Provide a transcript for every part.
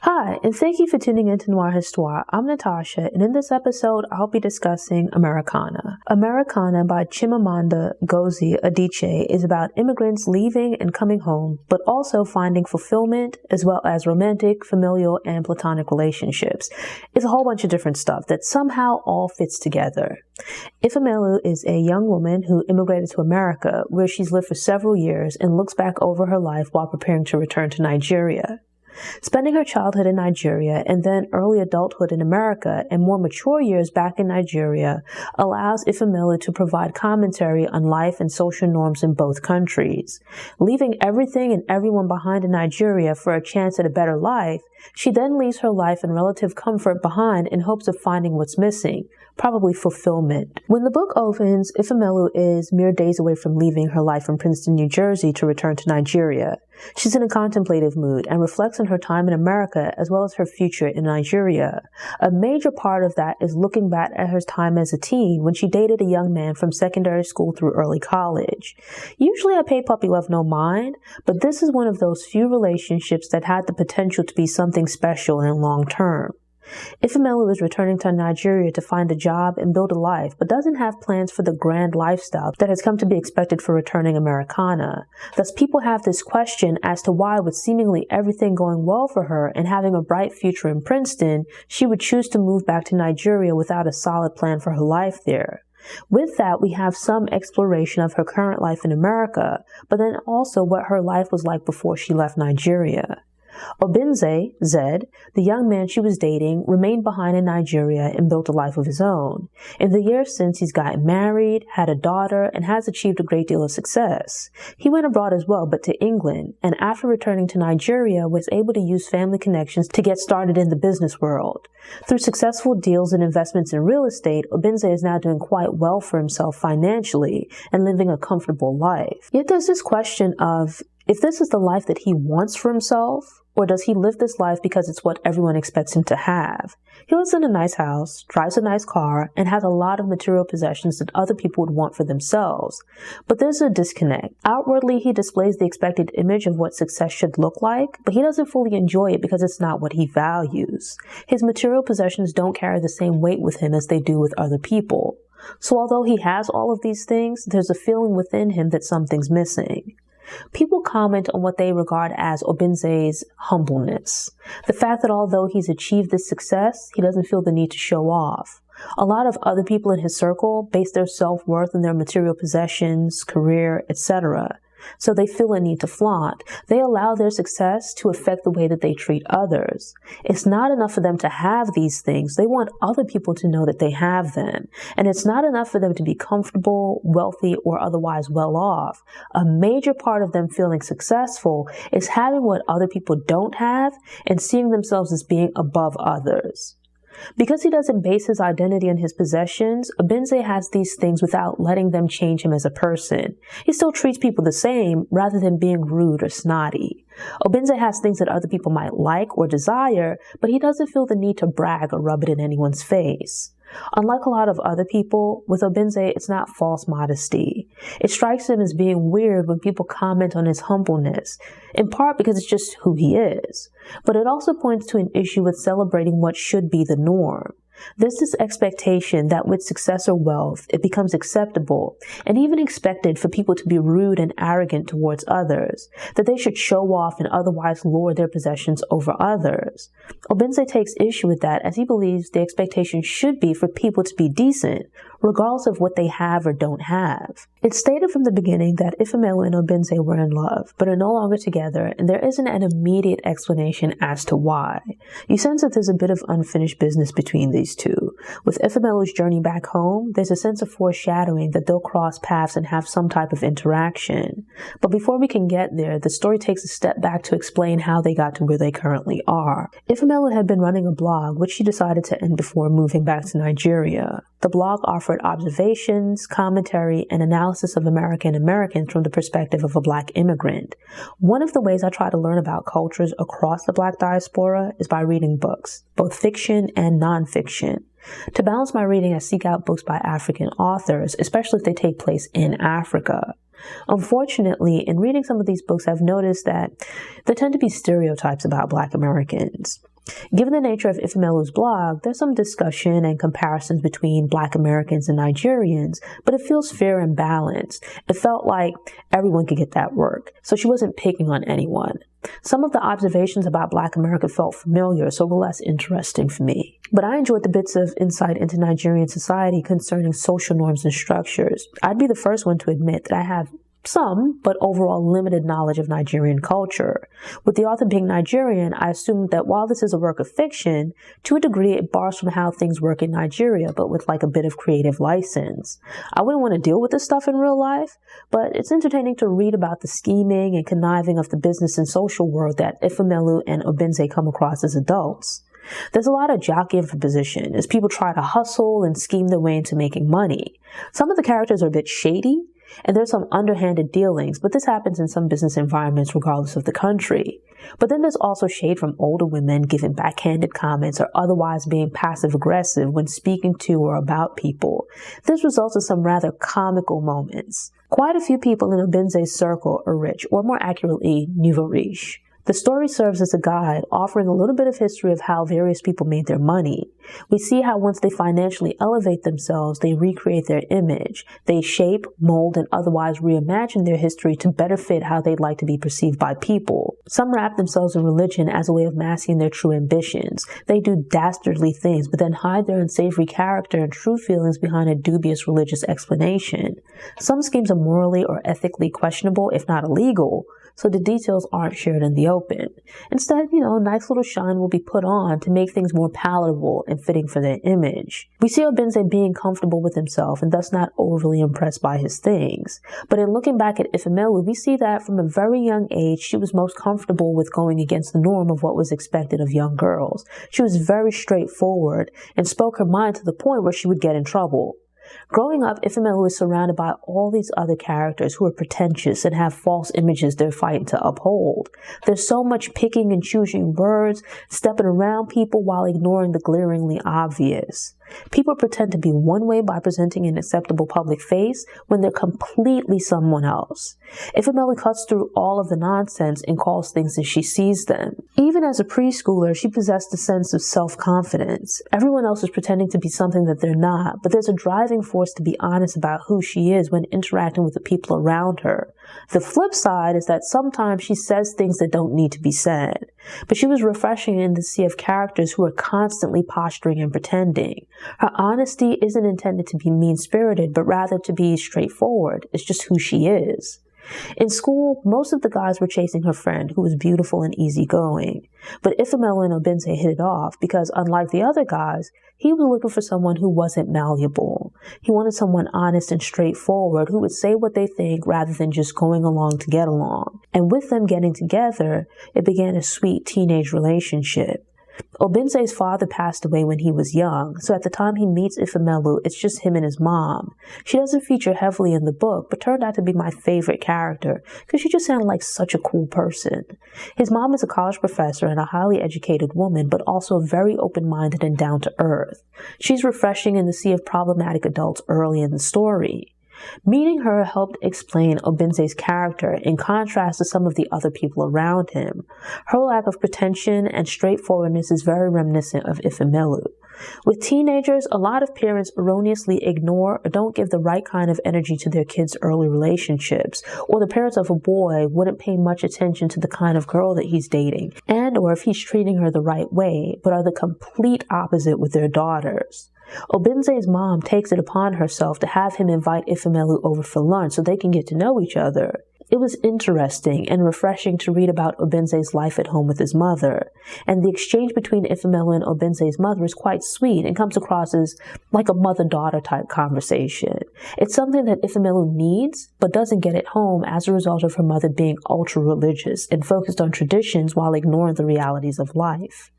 Hi, and thank you for tuning into Noire Histoire. I'm Natasha, and in this episode, I'll be discussing Americanah. Americanah by Chimamanda Ngozi Adichie is about immigrants leaving and coming home, but also finding fulfillment, as well as romantic, familial, and platonic relationships. It's a whole bunch of different stuff that somehow all fits together. Ifemelu is a young woman who immigrated to America, where she's lived for several years and looks back over her life while preparing to return to Nigeria. Spending her childhood in Nigeria and then early adulthood in America and more mature years back in Nigeria allows Ifemelu to provide commentary on life and social norms in both countries. Leaving everything and everyone behind in Nigeria for a chance at a better life, she then leaves her life and relative comfort behind in hopes of finding what's missing, probably fulfillment. When the book opens, Ifemelu is mere days away from leaving her life in Princeton, New Jersey to return to Nigeria. She's in a contemplative mood and reflects on her time in America as well as her future in Nigeria. A major part of that is looking back at her time as a teen when she dated a young man from secondary school through early college. Usually I pay puppy love no mind, but this is one of those few relationships that had the potential to be something special and long term. Ifemelu is returning to Nigeria to find a job and build a life, but doesn't have plans for the grand lifestyle that has come to be expected for returning Americanah. Thus, people have this question as to why, with seemingly everything going well for her and having a bright future in Princeton, she would choose to move back to Nigeria without a solid plan for her life there. With that, we have some exploration of her current life in America, but then also what her life was like before she left Nigeria. Obinze, Zed, the young man she was dating, remained behind in Nigeria and built a life of his own. In the years since, he's gotten married, had a daughter, and has achieved a great deal of success. He went abroad as well, but to England, and after returning to Nigeria, was able to use family connections to get started in the business world. Through successful deals and investments in real estate, Obinze is now doing quite well for himself financially and living a comfortable life. Yet there's this question of, if this is the life that he wants for himself, or does he live this life because it's what everyone expects him to have? He lives in a nice house, drives a nice car, and has a lot of material possessions that other people would want for themselves. But there's a disconnect. Outwardly, he displays the expected image of what success should look like, but he doesn't fully enjoy it because it's not what he values. His material possessions don't carry the same weight with him as they do with other people. So although he has all of these things, there's a feeling within him that something's missing. People comment on what they regard as Obinze's humbleness. The fact that although he's achieved this success, he doesn't feel the need to show off. A lot of other people in his circle base their self-worth on their material possessions, career, etc. So they feel a need to flaunt. They allow their success to affect the way that they treat others. It's not enough for them to have these things. They want other people to know that they have them. And it's not enough for them to be comfortable, wealthy, or otherwise well off. A major part of them feeling successful is having what other people don't have and seeing themselves as being above others. Because he doesn't base his identity on his possessions, Obinze has these things without letting them change him as a person. He still treats people the same rather than being rude or snotty. Obinze has things that other people might like or desire, but he doesn't feel the need to brag or rub it in anyone's face. Unlike a lot of other people, with Obinze, it's not false modesty. It strikes him as being weird when people comment on his humbleness, in part because it's just who he is. But it also points to an issue with celebrating what should be the norm. There's this expectation that with success or wealth, it becomes acceptable and even expected for people to be rude and arrogant towards others, that they should show off and otherwise lord their possessions over others. Obinze takes issue with that as he believes the expectation should be for people to be decent, regardless of what they have or don't have. It's stated from the beginning that Ifemelu and Obinze were in love, but are no longer together, and there isn't an immediate explanation as to why. You sense that there's a bit of unfinished business between these two. With Ifemelu's journey back home, there's a sense of foreshadowing that they'll cross paths and have some type of interaction. But before we can get there, the story takes a step back to explain how they got to where they currently are. Ifemelu had been running a blog, which she decided to end before moving back to Nigeria. The blog offered observations, commentary, and analysis of Americans from the perspective of a Black immigrant. One of the ways I try to learn about cultures across the Black diaspora is by reading books, both fiction and nonfiction. To balance my reading, I seek out books by African authors, especially if they take place in Africa. Unfortunately, in reading some of these books, I've noticed that there tend to be stereotypes about Black Americans. Given the nature of Ifemelu's blog, there's some discussion and comparisons between Black Americans and Nigerians, but it feels fair and balanced. It felt like everyone could get that work, so she wasn't picking on anyone. Some of the observations about Black America felt familiar, so were less interesting for me. But I enjoyed the bits of insight into Nigerian society concerning social norms and structures. I'd be the first one to admit that I have some, but overall limited knowledge of Nigerian culture. With the author being Nigerian, I assumed that while this is a work of fiction, to a degree it borrows from how things work in Nigeria, but with like a bit of creative license. I wouldn't want to deal with this stuff in real life, but it's entertaining to read about the scheming and conniving of the business and social world that Ifemelu and Obinze come across as adults. There's a lot of jockeying for position as people try to hustle and scheme their way into making money. Some of the characters are a bit shady, and there's some underhanded dealings, but this happens in some business environments regardless of the country. But then there's also shade from older women giving backhanded comments or otherwise being passive-aggressive when speaking to or about people. This results in some rather comical moments. Quite a few people in Obinze's circle are rich, or more accurately, nouveau riche. The story serves as a guide, offering a little bit of history of how various people made their money. We see how once they financially elevate themselves, they recreate their image. They shape, mold, and otherwise reimagine their history to better fit how they'd like to be perceived by people. Some wrap themselves in religion as a way of masking their true ambitions. They do dastardly things, but then hide their unsavory character and true feelings behind a dubious religious explanation. Some schemes are morally or ethically questionable, if not illegal, so the details aren't shared in the open. Instead, a nice little shine will be put on to make things more palatable and fitting for their image. We see Obinze being comfortable with himself and thus not overly impressed by his things. But in looking back at Ifemelu, we see that from a very young age, she was most comfortable with going against the norm of what was expected of young girls. She was very straightforward and spoke her mind to the point where she would get in trouble. Growing up, Ifemelu is surrounded by all these other characters who are pretentious and have false images they're fighting to uphold. There's so much picking and choosing words, stepping around people while ignoring the glaringly obvious. People pretend to be one way by presenting an acceptable public face when they're completely someone else. Ifemelu cuts through all of the nonsense and calls things as she sees them. Even as a preschooler, she possessed a sense of self-confidence. Everyone else is pretending to be something that they're not, but there's a driving force to be honest about who she is when interacting with the people around her. The flip side is that sometimes she says things that don't need to be said. But she was refreshing in the sea of characters who are constantly posturing and pretending. Her honesty isn't intended to be mean-spirited, but rather to be straightforward. It's just who she is. In school, most of the guys were chasing her friend, who was beautiful and easygoing. But Ifemelu and Obinze hit it off because, unlike the other guys, he was looking for someone who wasn't malleable. He wanted someone honest and straightforward who would say what they think rather than just going along to get along. And with them getting together, it began a sweet teenage relationship. Obinze's father passed away when he was young, so at the time he meets Ifemelu, it's just him and his mom. She doesn't feature heavily in the book, but turned out to be my favorite character because she just sounded like such a cool person. His mom is a college professor and a highly educated woman, but also very open-minded and down-to-earth. She's refreshing in the sea of problematic adults early in the story. Meeting her helped explain Obinze's character in contrast to some of the other people around him. Her lack of pretension and straightforwardness is very reminiscent of Ifemelu. With teenagers, a lot of parents erroneously ignore or don't give the right kind of energy to their kids' early relationships, or the parents of a boy wouldn't pay much attention to the kind of girl that he's dating, and or if he's treating her the right way, but are the complete opposite with their daughters. Obinze's mom takes it upon herself to have him invite Ifemelu over for lunch so they can get to know each other. It was interesting and refreshing to read about Obinze's life at home with his mother, and the exchange between Ifemelu and Obinze's mother is quite sweet and comes across as like a mother-daughter type conversation. It's something that Ifemelu needs, but doesn't get at home as a result of her mother being ultra-religious and focused on traditions while ignoring the realities of life.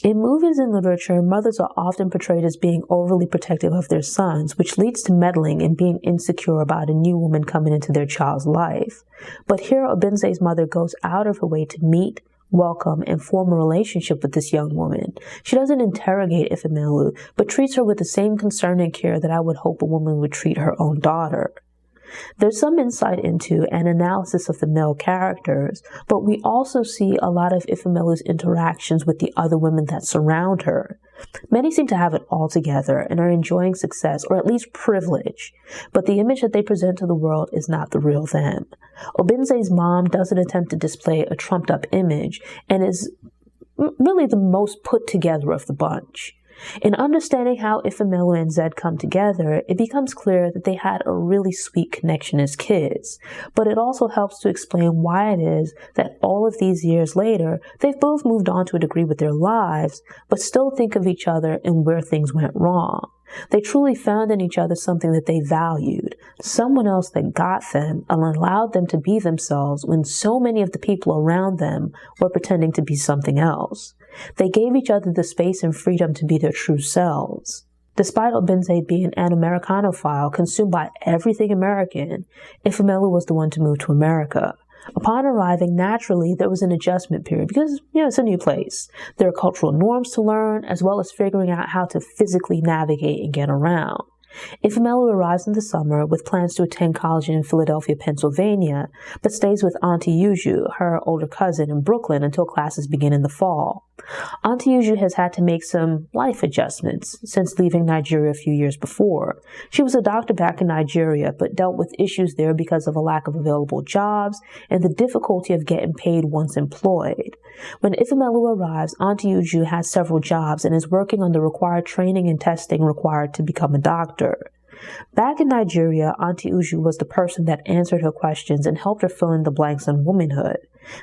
In movies and literature, mothers are often portrayed as being overly protective of their sons, which leads to meddling and being insecure about a new woman coming into their child's life. But here, Obinze's mother goes out of her way to meet, welcome, and form a relationship with this young woman. She doesn't interrogate Ifemelu, but treats her with the same concern and care that I would hope a woman would treat her own daughter. There's some insight into an analysis of the male characters, but we also see a lot of Ifemelu's interactions with the other women that surround her. Many seem to have it all together and are enjoying success, or at least privilege, but the image that they present to the world is not the real them. Obinze's mom doesn't attempt to display a trumped-up image and is really the most put together of the bunch. In understanding how Ifemelu and Zed come together, it becomes clear that they had a really sweet connection as kids, but it also helps to explain why it is that all of these years later, they've both moved on to a degree with their lives, but still think of each other and where things went wrong. They truly found in each other something that they valued, someone else that got them and allowed them to be themselves when so many of the people around them were pretending to be something else. They gave each other the space and freedom to be their true selves. Despite Obinze being an Americanophile consumed by everything American, Ifemelu was the one to move to America. Upon arriving, naturally, there was an adjustment period because, it's a new place. There are cultural norms to learn, as well as figuring out how to physically navigate and get around. Ifemelu arrives in the summer with plans to attend college in Philadelphia, Pennsylvania, but stays with Auntie Uju, her older cousin, in Brooklyn until classes begin in the fall. Auntie Uju has had to make some life adjustments since leaving Nigeria a few years before. She was a doctor back in Nigeria, but dealt with issues there because of a lack of available jobs and the difficulty of getting paid once employed. When Ifemelu arrives, Auntie Uju has several jobs and is working on the required training and testing required to become a doctor. Back in Nigeria, Auntie Uju was the person that answered her questions and helped her fill in the blanks on womanhood.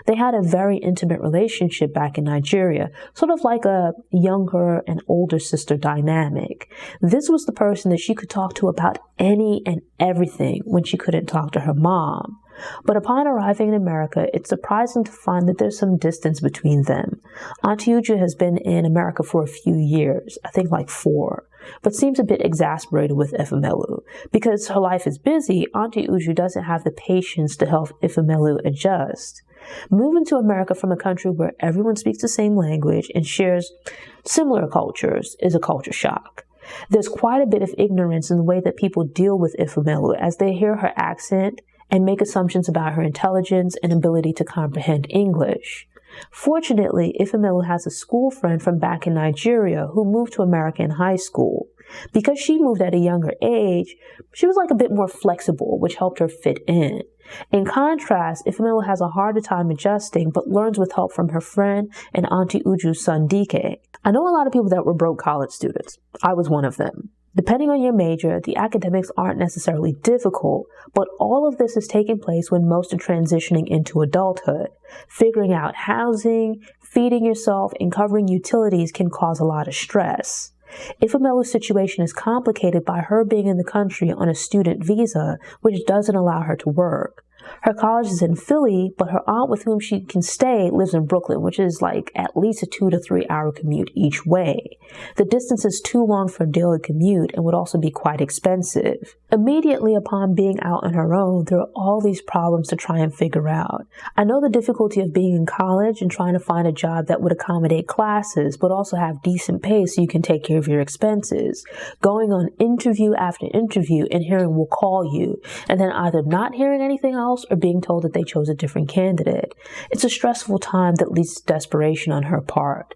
They had a very intimate relationship back in Nigeria, sort of like a younger and older sister dynamic. This was the person that she could talk to about any and everything when she couldn't talk to her mom. But upon arriving in America, it's surprising to find that there's some distance between them. Auntie Uju has been in America for a few years, I think like 4, but seems a bit exasperated with Ifemelu. Because her life is busy, Auntie Uju doesn't have the patience to help Ifemelu adjust. Moving to America from a country where everyone speaks the same language and shares similar cultures is a culture shock. There's quite a bit of ignorance in the way that people deal with Ifemelu as they hear her accent and make assumptions about her intelligence and ability to comprehend English. Fortunately, Ifemelu has a school friend from back in Nigeria who moved to America in high school. Because she moved at a younger age, she was like a bit more flexible, which helped her fit in. In contrast, Ifemelu has a harder time adjusting, but learns with help from her friend and Auntie Uju's son Dike. I know a lot of people that were broke college students. I was one of them. Depending on your major, the academics aren't necessarily difficult, but all of this is taking place when most are transitioning into adulthood. Figuring out housing, feeding yourself, and covering utilities can cause a lot of stress. Ifemelu's situation is complicated by her being in the country on a student visa, which doesn't allow her to work. Her college is in Philly, but her aunt with whom she can stay lives in Brooklyn, which is like at least a 2 to 3 hour commute each way. The distance is too long for a daily commute and would also be quite expensive. Immediately upon being out on her own, there are all these problems to try and figure out. I know the difficulty of being in college and trying to find a job that would accommodate classes, but also have decent pay so you can take care of your expenses. Going on interview after interview and hearing we'll call you, and then either not hearing anything else or being told that they chose a different candidate. It's a stressful time that leads to desperation on her part.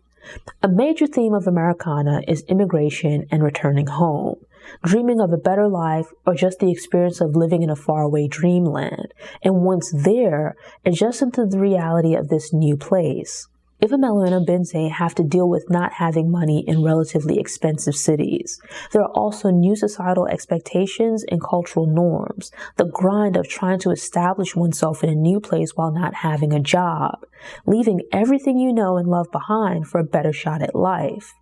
A major theme of Americanah is immigration and returning home, dreaming of a better life or just the experience of living in a faraway dreamland, and once there, adjusting to the reality of this new place. Ifemelu and Obinze have to deal with not having money in relatively expensive cities. There are also new societal expectations and cultural norms, the grind of trying to establish oneself in a new place while not having a job, leaving everything you know and love behind for a better shot at life.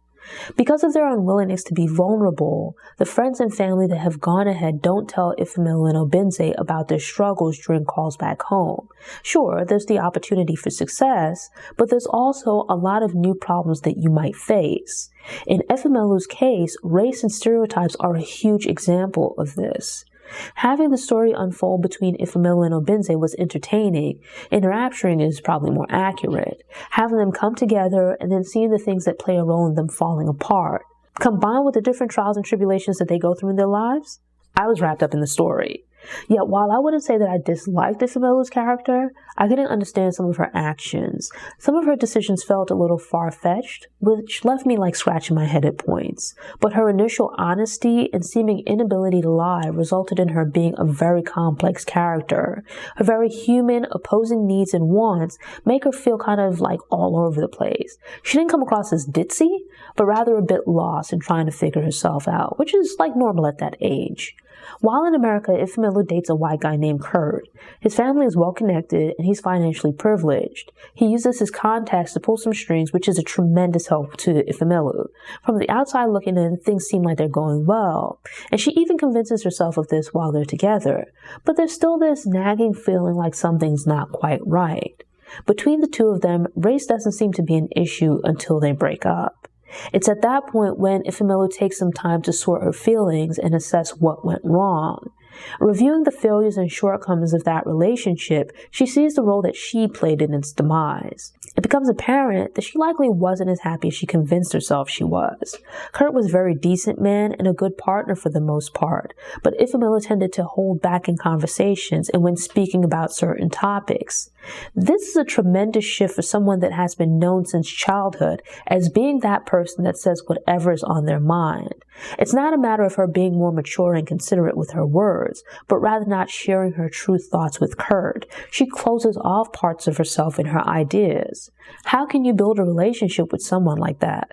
Because of their unwillingness to be vulnerable, the friends and family that have gone ahead don't tell Ifemelu and Obinze about their struggles during calls back home. Sure, there's the opportunity for success, but there's also a lot of new problems that you might face. In Ifemelu's case, race and stereotypes are a huge example of this. Having the story unfold between Ifemelu and Obinze was entertaining. Enrapturing is probably more accurate. Having them come together and then seeing the things that play a role in them falling apart, combined with the different trials and tribulations that they go through in their lives, I was wrapped up in the story. Yet while I wouldn't say that I disliked Ifemelu's character, I couldn't understand some of her actions. Some of her decisions felt a little far-fetched, which left me like scratching my head at points. But her initial honesty and seeming inability to lie resulted in her being a very complex character. Her very human, opposing needs and wants make her feel kind of like all over the place. She didn't come across as ditzy, but rather a bit lost in trying to figure herself out, which is like normal at that age. While in America, Ifemelu dates a white guy named Kurt. His family is well connected and he's financially privileged. He uses his contacts to pull some strings, which is a tremendous help to Ifemelu. From the outside looking in, things seem like they're going well, and she even convinces herself of this while they're together. But there's still this nagging feeling like something's not quite right. Between the two of them, race doesn't seem to be an issue until they break up. It's at that point when Ifemelu takes some time to sort her feelings and assess what went wrong. Reviewing the failures and shortcomings of that relationship, she sees the role that she played in its demise. It becomes apparent that she likely wasn't as happy as she convinced herself she was. Kurt was a very decent man and a good partner for the most part, but Ifemelu tended to hold back in conversations and when speaking about certain topics. This is a tremendous shift for someone that has been known since childhood as being that person that says whatever is on their mind. It's not a matter of her being more mature and considerate with her words, but rather not sharing her true thoughts with Kurt. She closes off parts of herself and her ideas. How can you build a relationship with someone like that?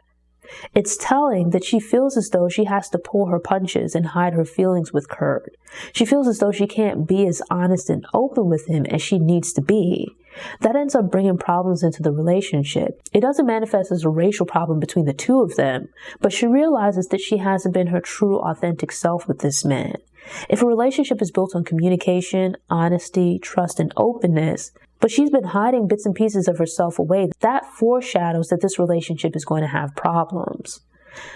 It's telling that she feels as though she has to pull her punches and hide her feelings with Kurt. She feels as though she can't be as honest and open with him as she needs to be. That ends up bringing problems into the relationship. It doesn't manifest as a racial problem between the two of them, but she realizes that she hasn't been her true, authentic self with this man. If a relationship is built on communication, honesty, trust, and openness, but she's been hiding bits and pieces of herself away, that foreshadows that this relationship is going to have problems.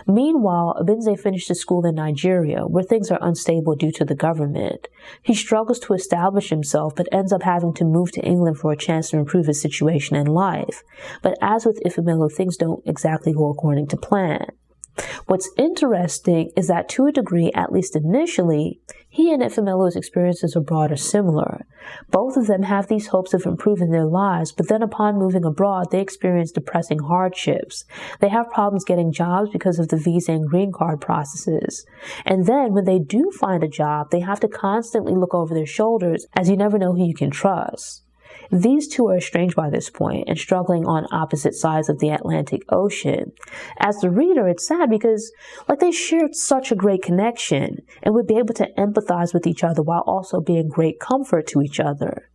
Meanwhile, Abinze finishes school in Nigeria, where things are unstable due to the government. He struggles to establish himself, but ends up having to move to England for a chance to improve his situation in life. But as with Ifemelu, things don't exactly go according to plan. What's interesting is that to a degree, at least initially, he and Ifemelu's experiences abroad are similar. Both of them have these hopes of improving their lives, but then upon moving abroad, they experience depressing hardships. They have problems getting jobs because of the visa and green card processes. And then when they do find a job, they have to constantly look over their shoulders as you never know who you can trust. These two are estranged by this point and struggling on opposite sides of the Atlantic Ocean. As the reader, it's sad because they shared such a great connection and would be able to empathize with each other while also being great comfort to each other.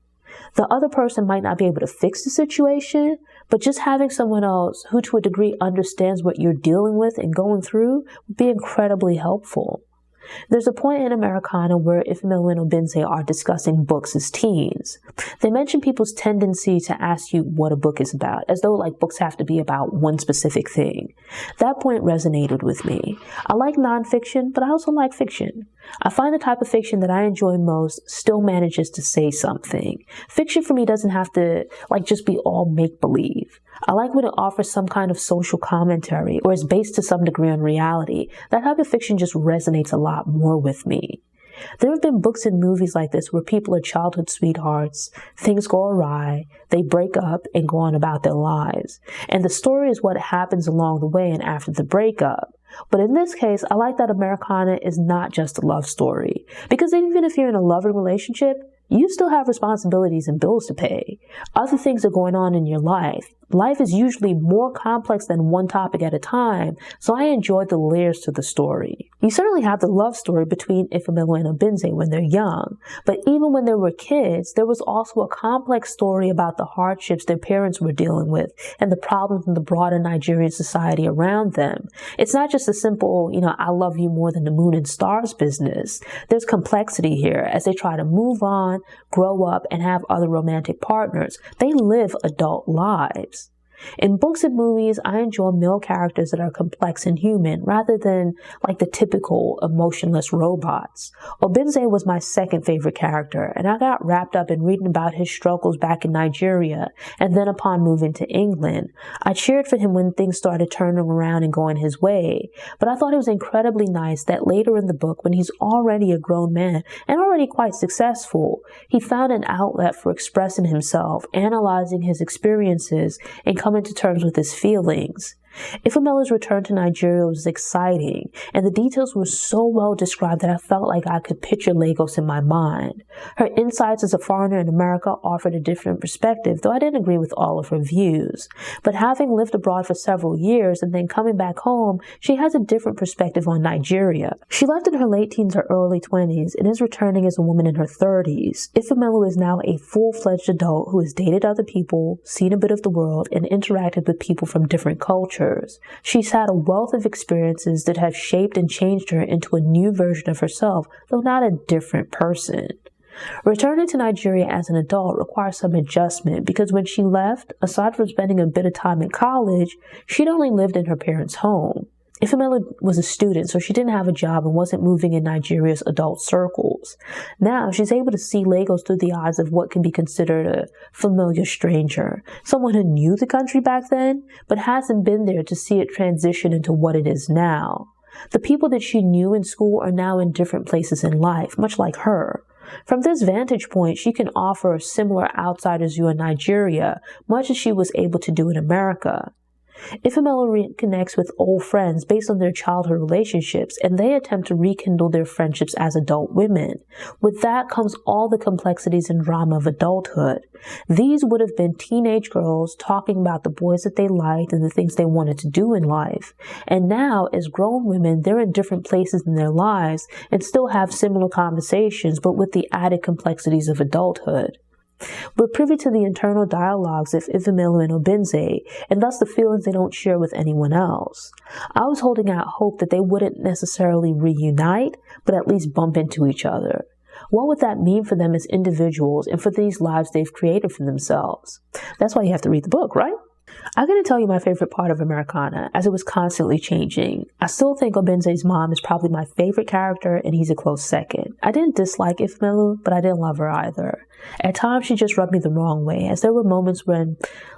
The other person might not be able to fix the situation, but just having someone else who to a degree understands what you're dealing with and going through would be incredibly helpful. There's a point in Americanah where Ifemelu and Abinze are discussing books as teens. They mention people's tendency to ask you what a book is about, as though books have to be about one specific thing. That point resonated with me. I like nonfiction, but I also like fiction. I find the type of fiction that I enjoy most still manages to say something. Fiction for me doesn't have to just be all make-believe. I like when it offers some kind of social commentary or is based to some degree on reality. That type of fiction just resonates a lot more with me. There have been books and movies like this where people are childhood sweethearts, things go awry, they break up and go on about their lives. And the story is what happens along the way and after the breakup. But in this case, I like that Americanah is not just a love story. Because even if you're in a loving relationship, you still have responsibilities and bills to pay. Other things are going on in your life. Life is usually more complex than one topic at a time, so I enjoyed the layers to the story. You certainly have the love story between Ifemelu and Abinze when they're young, but even when they were kids, there was also a complex story about the hardships their parents were dealing with and the problems in the broader Nigerian society around them. It's not just a simple, I love you more than the moon and stars business. There's complexity here as they try to move on, grow up, and have other romantic partners. They live adult lives. In books and movies, I enjoy male characters that are complex and human rather than like the typical emotionless robots. Obinze was my second favorite character, and I got wrapped up in reading about his struggles back in Nigeria, and then upon moving to England. I cheered for him when things started turning around and going his way, but I thought it was incredibly nice that later in the book, when he's already a grown man and already quite successful, he found an outlet for expressing himself, analyzing his experiences, and coming to terms with his feelings. Ifemelu's return to Nigeria was exciting, and the details were so well described that I felt like I could picture Lagos in my mind. Her insights as a foreigner in America offered a different perspective, though I didn't agree with all of her views. But having lived abroad for several years and then coming back home, she has a different perspective on Nigeria. She left in her late teens or early 20s and is returning as a woman in her 30s. Ifemelu is now a full-fledged adult who has dated other people, seen a bit of the world, and interacted with people from different cultures. She's had a wealth of experiences that have shaped and changed her into a new version of herself, though not a different person. Returning to Nigeria as an adult requires some adjustment because when she left, aside from spending a bit of time in college, she'd only lived in her parents' home. Ifemelu was a student, so she didn't have a job and wasn't moving in Nigeria's adult circles. Now, she's able to see Lagos through the eyes of what can be considered a familiar stranger, someone who knew the country back then, but hasn't been there to see it transition into what it is now. The people that she knew in school are now in different places in life, much like her. From this vantage point, she can offer a similar outsider's view in Nigeria, much as she was able to do in America. Ifemelu reconnects with old friends based on their childhood relationships, and they attempt to rekindle their friendships as adult women. With that comes all the complexities and drama of adulthood. These would have been teenage girls talking about the boys that they liked and the things they wanted to do in life. And now, as grown women, they're in different places in their lives and still have similar conversations, but with the added complexities of adulthood. We're privy to the internal dialogues of Ifemelu and Obinze, and thus the feelings they don't share with anyone else. I was holding out hope that they wouldn't necessarily reunite, but at least bump into each other. What would that mean for them as individuals and for these lives they've created for themselves? That's why you have to read the book, right? I'm going to tell you my favorite part of Americanah, as it was constantly changing. I still think Obinze's mom is probably my favorite character, and he's a close second. I didn't dislike Ifemelu, but I didn't love her either. At times, she just rubbed me the wrong way, as there were moments when,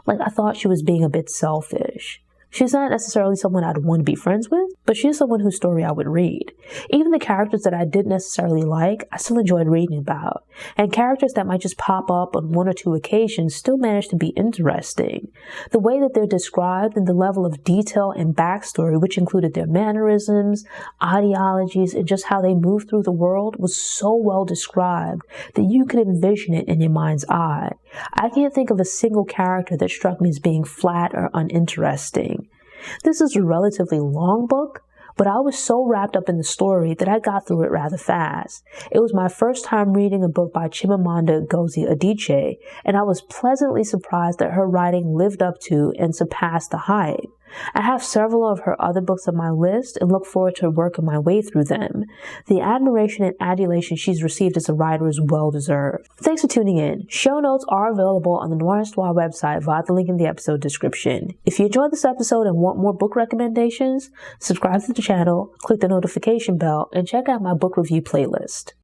I thought she was being a bit selfish. She's not necessarily someone I'd want to be friends with, but she's someone whose story I would read. Even the characters that I didn't necessarily like, I still enjoyed reading about. And characters that might just pop up on one or two occasions still manage to be interesting. The way that they're described and the level of detail and backstory, which included their mannerisms, ideologies, and just how they move through the world, was so well described that you could envision it in your mind's eye. I can't think of a single character that struck me as being flat or uninteresting. This is a relatively long book, but I was so wrapped up in the story that I got through it rather fast. It was my first time reading a book by Chimamanda Ngozi Adichie, and I was pleasantly surprised that her writing lived up to and surpassed the hype. I have several of her other books on my list and look forward to working my way through them. The admiration and adulation she's received as a writer is well deserved. Thanks for tuning in. Show notes are available on the Noire website via the link in the episode description. If you enjoyed this episode and want more book recommendations, subscribe to the channel, click the notification bell, and check out my book review playlist.